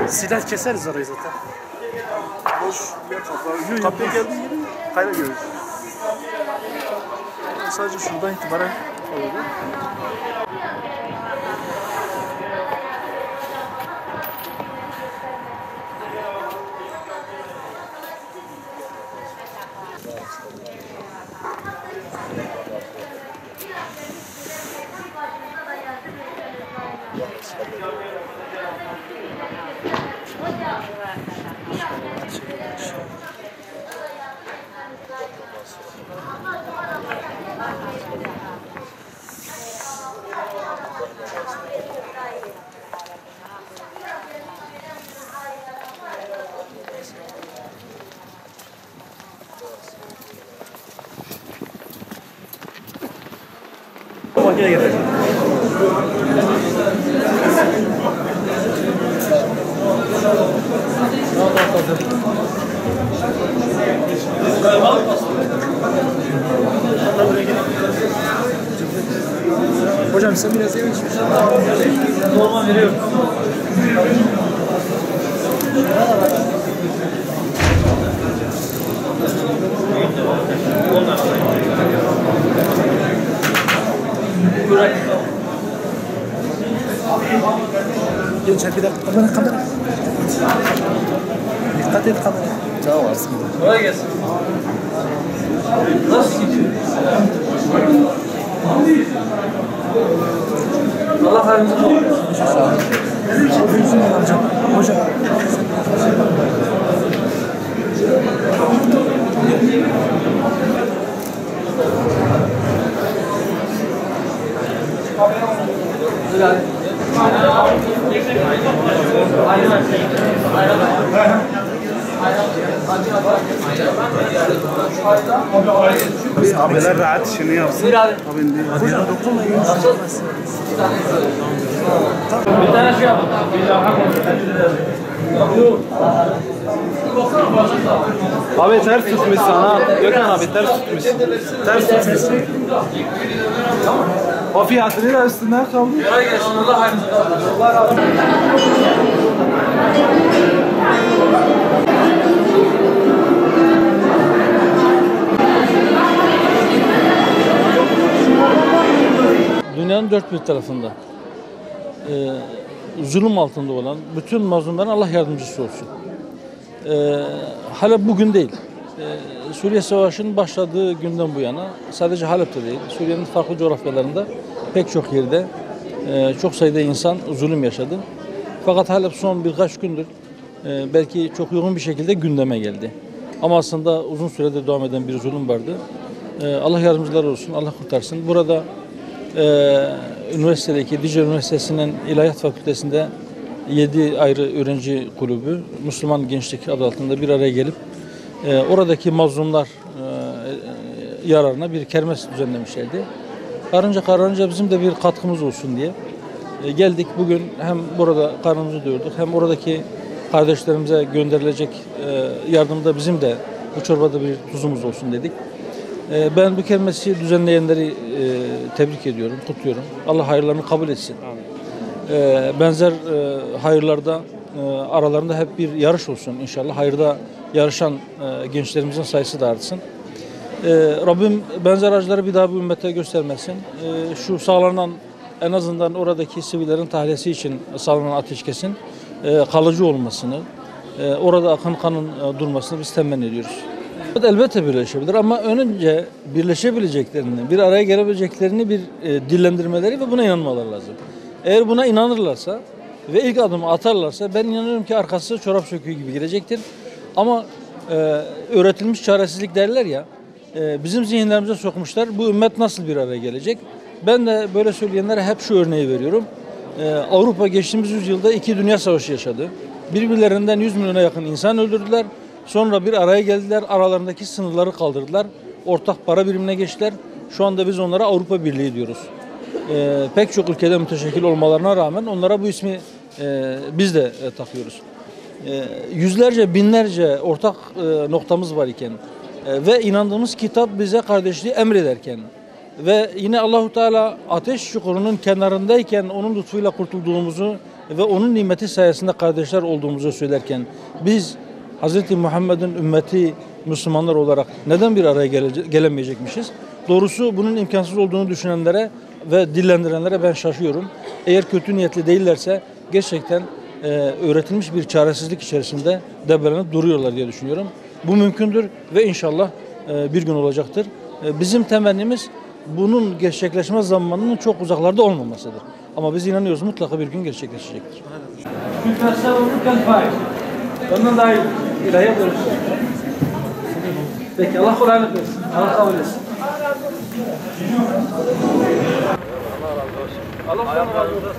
Silah keseriz orayı zaten. Boş yer kaplar. Kapıya geldiğin gibi kayna görürüz. Sadece şuradan itibaren oluyor. Makine gelecek. Hocam sen biraz yemek istiyorsun. Normal veriyorum. Gençler bir dakika kamera. Dikkat et kamera. Tamam varsın. Kolay gelsin. Nasıl gidiyor? Allah hayrınızı olsun. Sağ olun. Hocam. Abiler rahat işini yapsın. Bir abi. Hocam dokunmayın. Bir tane şey yapalım. Abi ters tutmuşsun ha. Gökhan abi ters tutmuşsun. Ters tutmuşsun. O fiyatını da üstünden kaldı. Kolay gelsin. Allah hayrınızı olsun. Dünyanın dört bir tarafında zulüm altında olan bütün mazlumların Allah yardımcısı olsun. Halep bugün değil. Suriye Savaşı'nın başladığı günden bu yana sadece Halep'te değil, Suriye'nin farklı coğrafyalarında pek çok yerde çok sayıda insan zulüm yaşadı. Fakat Halep son birkaç gündür belki çok yoğun bir şekilde gündeme geldi. Ama aslında uzun süredir devam eden bir zulüm vardı. Allah yardımcıları olsun, Allah kurtarsın. Burada üniversitedeki Dicle Üniversitesi'nin İlahiyat Fakültesi'nde 7 ayrı öğrenci kulübü Müslüman Gençlik adı altında bir araya gelip oradaki mazlumlar yararına bir kermes düzenlemişlerdi. Karınca bizim de bir katkımız olsun diye geldik bugün hem burada karnımızı doyurduk hem oradaki kardeşlerimize gönderilecek yardımda bizim de bu çorbada bir tuzumuz olsun dedik. Ben bu kermesi düzenleyenleri tebrik ediyorum, kutluyorum. Allah hayırlarını kabul etsin. Benzer hayırlarda aralarında hep bir yarış olsun inşallah. Hayırda yarışan gençlerimizin sayısı da artsın. Rabbim benzer acıları bir daha bu ümmete göstermesin. Şu sağlanan en azından oradaki sivillerin tahliyesi için sağlanan ateşkesin kalıcı olmasını, orada akan kanın durmasını biz temenni ediyoruz. Elbette birleşebilir ama önce birleşebileceklerini, bir araya gelebileceklerini bir dillendirmeleri ve buna inanmaları lazım. Eğer buna inanırlarsa ve ilk adımı atarlarsa ben inanıyorum ki arkası çorap söküğü gibi girecektir. Ama öğretilmiş çaresizlik derler ya, bizim zihinlerimize sokmuşlar. Bu ümmet nasıl bir araya gelecek? Ben de böyle söyleyenlere hep şu örneği veriyorum. Avrupa geçtiğimiz yüzyılda 2 dünya savaşı yaşadı. Birbirlerinden 100 milyona yakın insan öldürdüler. Sonra bir araya geldiler, aralarındaki sınırları kaldırdılar. Ortak para birimine geçtiler. Şu anda biz onlara Avrupa Birliği diyoruz. Pek çok ülkede müteşekkil olmalarına rağmen onlara bu ismi biz de takıyoruz. Yüzlerce, binlerce ortak noktamız var iken ve inandığımız kitap bize kardeşliği emrederken ve yine Allahu Teala ateş çukurunun kenarındayken onun lütfuyla kurtulduğumuzu ve onun nimeti sayesinde kardeşler olduğumuzu söylerken biz Hz. Muhammed'in ümmeti Müslümanlar olarak neden bir araya gelemeyecekmişiz? Doğrusu bunun imkansız olduğunu düşünenlere ve dillendirenlere ben şaşıyorum. Eğer kötü niyetli değillerse gerçekten öğretilmiş bir çaresizlik içerisinde debelenip duruyorlar diye düşünüyorum. Bu mümkündür ve inşallah bir gün olacaktır. Bizim temennimiz bunun gerçekleşme zamanının çok uzaklarda olmamasıdır. Ama biz inanıyoruz mutlaka bir gün gerçekleşecektir. Ondan daha iyi ilahiye dönüşür. Peki Allah kolaylık versin. Allah kabul etsin. Allah razı olsun. Allah razı olsun.